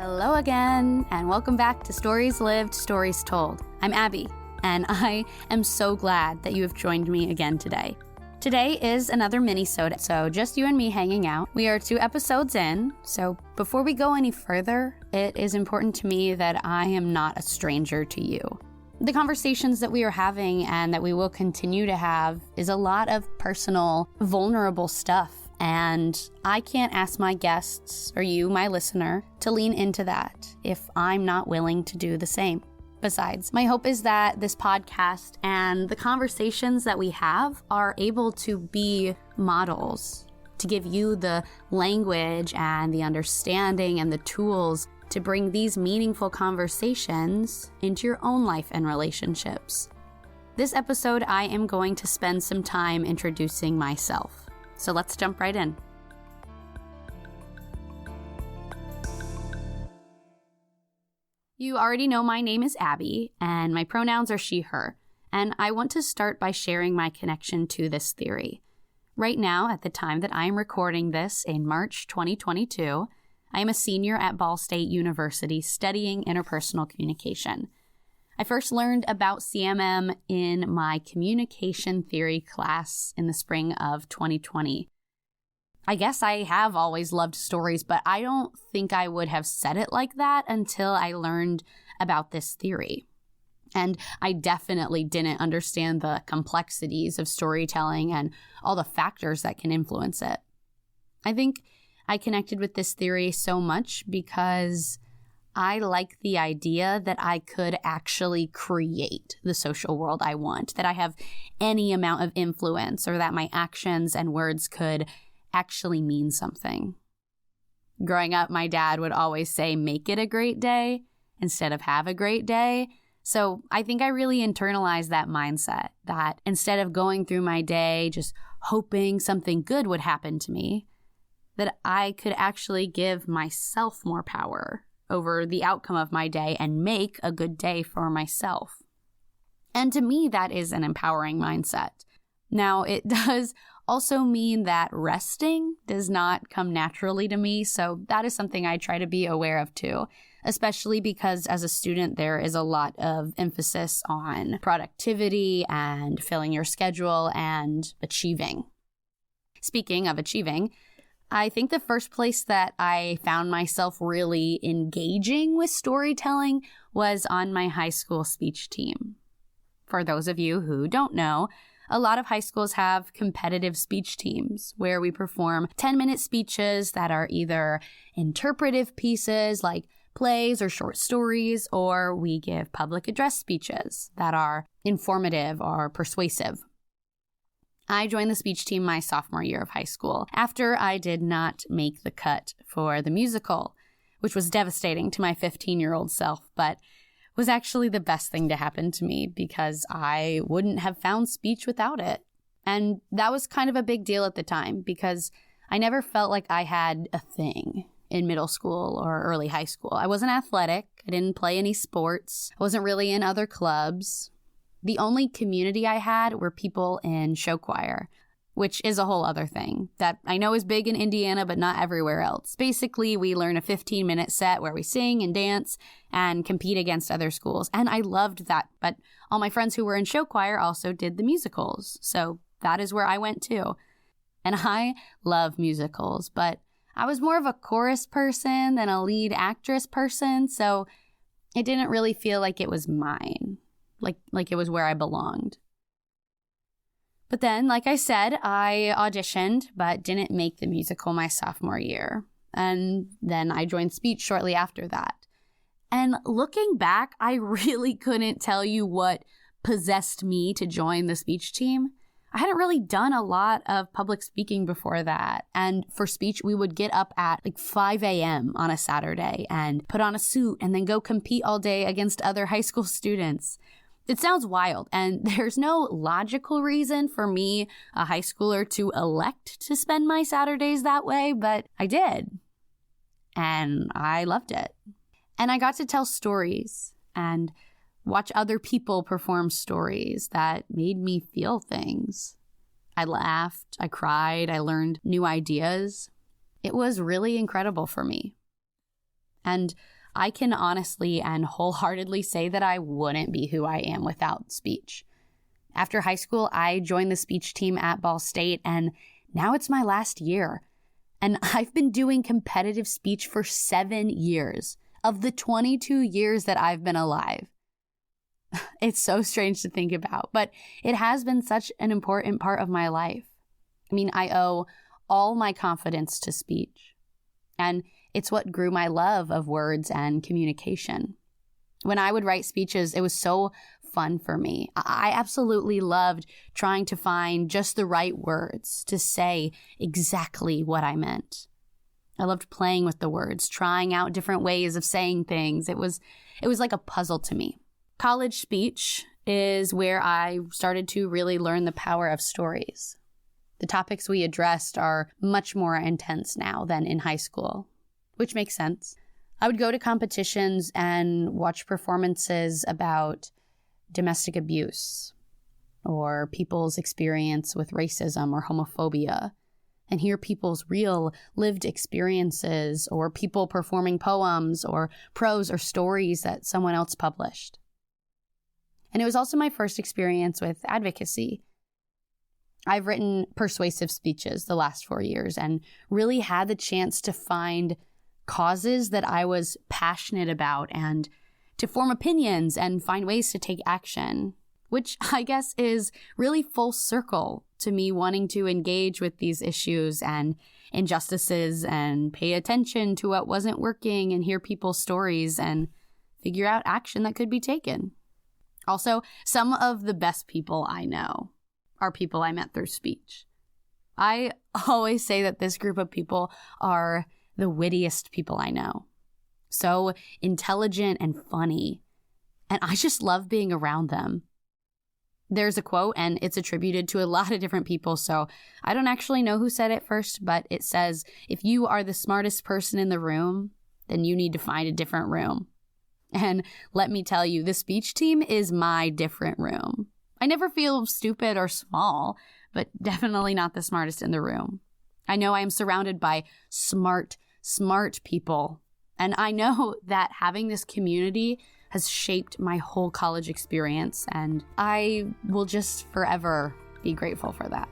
Hello again, and welcome back to Stories Lived, Stories Told. I'm Abbie, and I am so glad that you have joined me again today. Today is another mini-sode, so just you and me hanging out. We are 2 episodes in, so before we go any further, it is important to me that I am not a stranger to you. The conversations that we are having and that we will continue to have is a lot of personal, vulnerable stuff. And I can't ask my guests, or you, my listener, to lean into that if I'm not willing to do the same. Besides, my hope is that this podcast and the conversations that we have are able to be models, to give you the language and the understanding and the tools to bring these meaningful conversations into your own life and relationships. This episode, I am going to spend some time introducing myself. So let's jump right in. You already know my name is Abbie, and my pronouns are she, her. And I want to start by sharing my connection to this theory. Right now, at the time that I am recording this in March 2022, I am a senior at Ball State University studying interpersonal communication. I first learned about CMM in my communication theory class in the spring of 2020. I guess I have always loved stories, but I don't think I would have said it like that until I learned about this theory. And I definitely didn't understand the complexities of storytelling and all the factors that can influence it. I think I connected with this theory so much because I like the idea that I could actually create the social world I want, that I have any amount of influence, or that my actions and words could actually mean something. Growing up, my dad would always say, make it a great day instead of have a great day. So I think I really internalized that mindset, that instead of going through my day just hoping something good would happen to me, that I could actually give myself more power over the outcome of my day and make a good day for myself. And to me, that is an empowering mindset. Now, it does also mean that resting does not come naturally to me, so that is something I try to be aware of too, especially because as a student, there is a lot of emphasis on productivity and filling your schedule and achieving. Speaking of achieving, I think the first place that I found myself really engaging with storytelling was on my high school speech team. For those of you who don't know, a lot of high schools have competitive speech teams where we perform 10-minute speeches that are either interpretive pieces like plays or short stories, or we give public address speeches that are informative or persuasive. I joined the speech team my sophomore year of high school after I did not make the cut for the musical, which was devastating to my 15-year-old self, but was actually the best thing to happen to me because I wouldn't have found speech without it. And that was kind of a big deal at the time because I never felt like I had a thing in middle school or early high school. I wasn't athletic. I didn't play any sports. I wasn't really in other clubs. The only community I had were people in show choir, which is a whole other thing that I know is big in Indiana, but not everywhere else. Basically, we learn a 15-minute set where we sing and dance and compete against other schools. And I loved that. But all my friends who were in show choir also did the musicals. So that is where I went too. And I love musicals, but I was more of a chorus person than a lead actress person. So it didn't really feel like it was mine. Like it was where I belonged. But then, like I said, I auditioned, but didn't make the musical my sophomore year. And then I joined speech shortly after that. And looking back, I really couldn't tell you what possessed me to join the speech team. I hadn't really done a lot of public speaking before that. And for speech, we would get up at like 5 a.m. on a Saturday and put on a suit and then go compete all day against other high school students. It sounds wild, and there's no logical reason for me, a high schooler, to elect to spend my Saturdays that way, but I did. And I loved it. And I got to tell stories and watch other people perform stories that made me feel things. I laughed, I cried, I learned new ideas. It was really incredible for me. And I can honestly and wholeheartedly say that I wouldn't be who I am without speech. After high school, I joined the speech team at Ball State, and now it's my last year. And I've been doing competitive speech for 7 years of the 22 years that I've been alive. It's so strange to think about, but it has been such an important part of my life. I mean, I owe all my confidence to speech, and it's what grew my love of words and communication. When I would write speeches, it was so fun for me. I absolutely loved trying to find just the right words to say exactly what I meant. I loved playing with the words, trying out different ways of saying things. It was like a puzzle to me. College speech is where I started to really learn the power of stories. The topics we addressed are much more intense now than in high school, which makes sense. I would go to competitions and watch performances about domestic abuse or people's experience with racism or homophobia, and hear people's real lived experiences or people performing poems or prose or stories that someone else published. And it was also my first experience with advocacy. I've written persuasive speeches the last 4 years and really had the chance to find causes that I was passionate about and to form opinions and find ways to take action, which I guess is really full circle to me wanting to engage with these issues and injustices and pay attention to what wasn't working and hear people's stories and figure out action that could be taken. Also, some of the best people I know are people I met through speech. I always say that this group of people are the wittiest people I know. So intelligent and funny. And I just love being around them. There's a quote, and it's attributed to a lot of different people, so I don't actually know who said it first, but it says, if you are the smartest person in the room, then you need to find a different room. And let me tell you, the speech team is my different room. I never feel stupid or small, but definitely not the smartest in the room. I know I am surrounded by smart people. And I know that having this community has shaped my whole college experience, and I will just forever be grateful for that.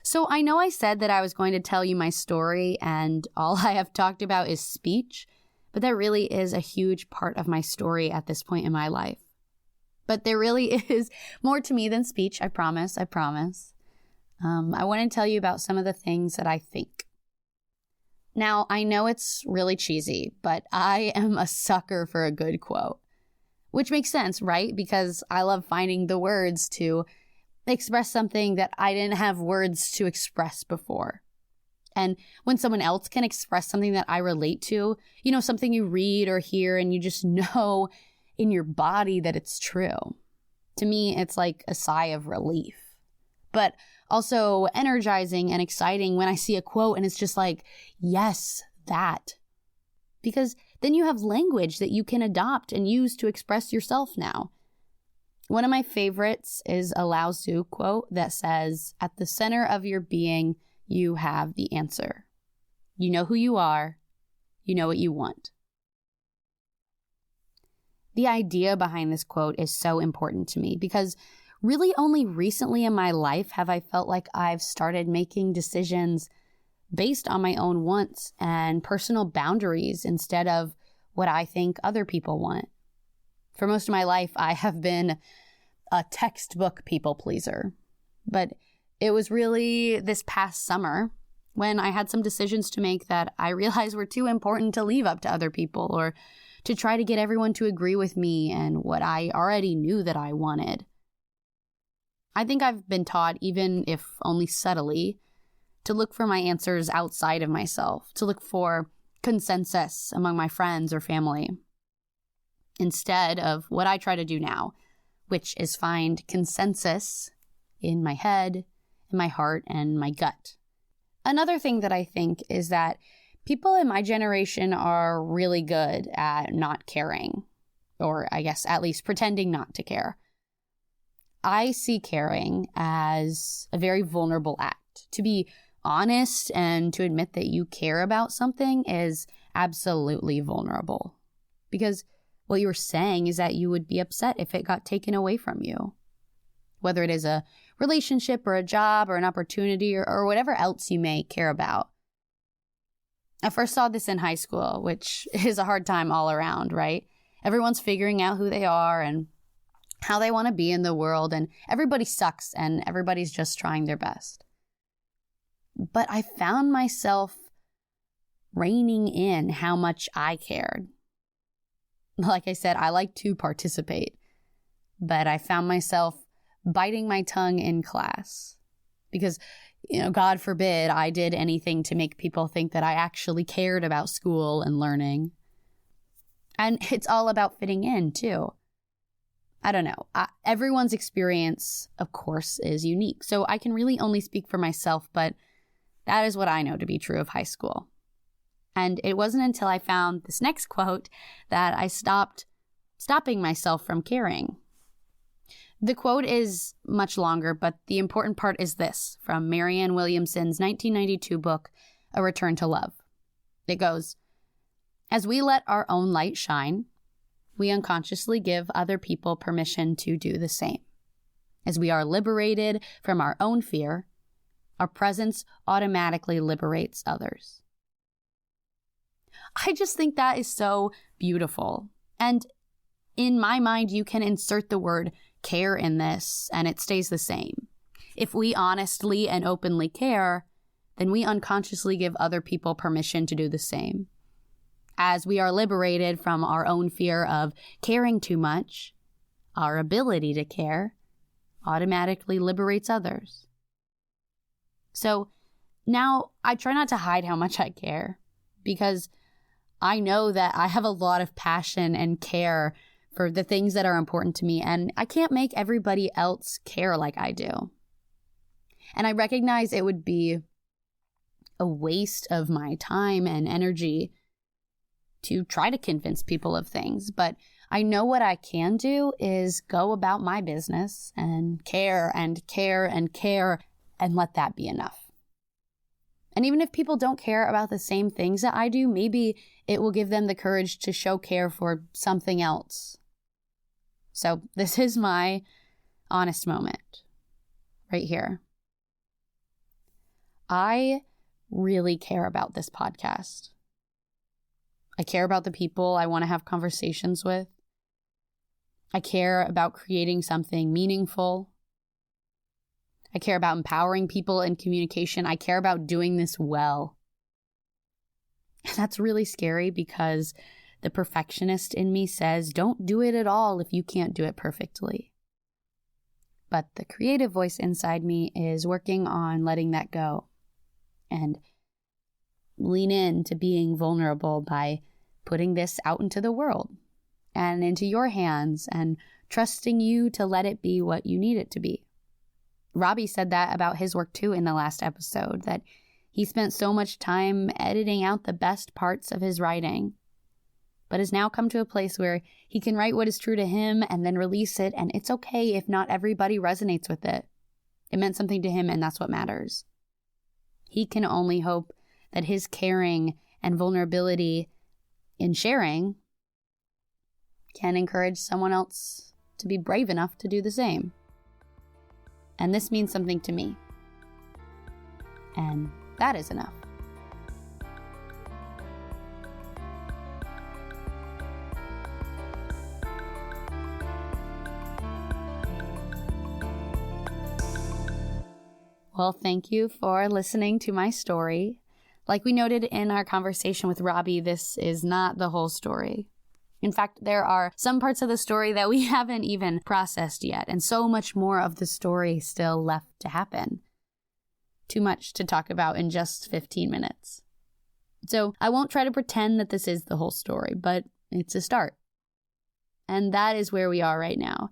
So I know I said that I was going to tell you my story and all I have talked about is speech, but that really is a huge part of my story at this point in my life. But there really is more to me than speech, I promise. I want to tell you about some of the things that I think. Now, I know it's really cheesy, but I am a sucker for a good quote, which makes sense, right? Because I love finding the words to express something that I didn't have words to express before. And when someone else can express something that I relate to, something you read or hear and you just know in your body that it's true. To me, it's like a sigh of relief, but also energizing and exciting when I see a quote and it's just like, yes, that. Because then you have language that you can adopt and use to express yourself now. One of my favorites is a Lao Tzu quote that says, at the center of your being, you have the answer. You know who you are. You know what you want. The idea behind this quote is so important to me because really only recently in my life have I felt like I've started making decisions based on my own wants and personal boundaries instead of what I think other people want. For most of my life, I have been a textbook people pleaser. But it was really this past summer when I had some decisions to make that I realized were too important to leave up to other people or to try to get everyone to agree with me and what I already knew that I wanted. I think I've been taught, even if only subtly, to look for my answers outside of myself, to look for consensus among my friends or family, instead of what I try to do now, which is find consensus in my head, in my heart, and my gut. Another thing that I think is that people in my generation are really good at not caring. or I guess at least pretending not to care. I see caring as a very vulnerable act. To be honest and to admit that you care about something is absolutely vulnerable. Because what you're saying is that you would be upset if it got taken away from you. Whether it is a relationship or a job or an opportunity or whatever else you may care about. I first saw this in high school, which is a hard time all around, right? Everyone's figuring out who they are and how they want to be in the world, and everybody sucks and everybody's just trying their best. But I found myself reining in how much I cared. Like I said, I like to participate, but I found myself biting my tongue in class because, God forbid I did anything to make people think that I actually cared about school and learning. And it's all about fitting in, too. I don't know. Everyone's experience, of course, is unique. So I can really only speak for myself, but that is what I know to be true of high school. And it wasn't until I found this next quote that I stopping myself from caring. The quote is much longer, but the important part is this, from Marianne Williamson's 1992 book, A Return to Love. It goes, "As we let our own light shine, we unconsciously give other people permission to do the same. As we are liberated from our own fear, our presence automatically liberates others." I just think that is so beautiful. And in my mind, you can insert the word care in this, and it stays the same. If we honestly and openly care, then we unconsciously give other people permission to do the same. As we are liberated from our own fear of caring too much, our ability to care automatically liberates others. So now I try not to hide how much I care, because I know that I have a lot of passion and care for the things that are important to me, and I can't make everybody else care like I do. And I recognize it would be a waste of my time and energy to try to convince people of things, but I know what I can do is go about my business and care and care and care and let that be enough. And even if people don't care about the same things that I do, maybe it will give them the courage to show care for something else. So this is my honest moment right here. I really care about this podcast. I care about the people I want to have conversations with. I care about creating something meaningful. I care about empowering people in communication. I care about doing this well. And that's really scary because the perfectionist in me says, don't do it at all if you can't do it perfectly. But the creative voice inside me is working on letting that go and lean into being vulnerable by putting this out into the world and into your hands and trusting you to let it be what you need it to be. Robbie said that about his work too in the last episode, that he spent so much time editing out the best parts of his writing, but has now come to a place where he can write what is true to him and then release it, and it's okay if not everybody resonates with it. It meant something to him, and that's what matters. He can only hope that his caring and vulnerability in sharing can encourage someone else to be brave enough to do the same. And this means something to me. And that is enough. Well, thank you for listening to my story. Like we noted in our conversation with Robbie, this is not the whole story. In fact, there are some parts of the story that we haven't even processed yet, and so much more of the story still left to happen. Too much to talk about in just 15 minutes. So I won't try to pretend that this is the whole story, but it's a start. And that is where we are right now,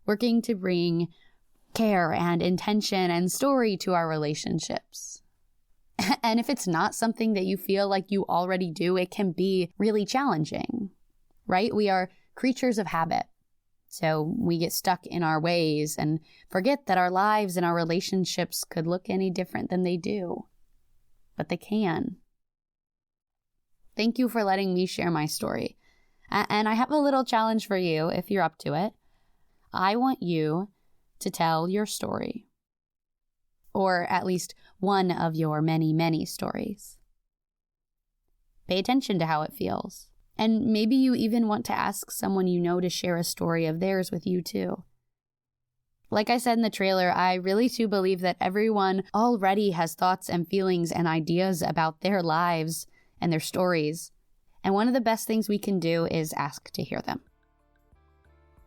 working to bring care and intention and story to our relationships. And if it's not something that you feel like you already do, it can be really challenging, right? We are creatures of habit. So we get stuck in our ways and forget that our lives and our relationships could look any different than they do. But they can. Thank you for letting me share my story. And I have a little challenge for you if you're up to it. I want you to tell your story. Or at least one of your many, many stories. Pay attention to how it feels. And maybe you even want to ask someone you know to share a story of theirs with you too. Like I said in the trailer, I really do believe that everyone already has thoughts and feelings and ideas about their lives and their stories. And one of the best things we can do is ask to hear them.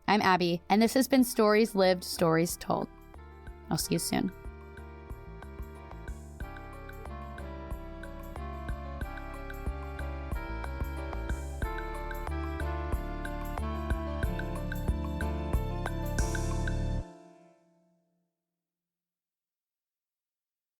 I'm Abbie, and this has been Stories Lived, Stories Told. I'll see you soon.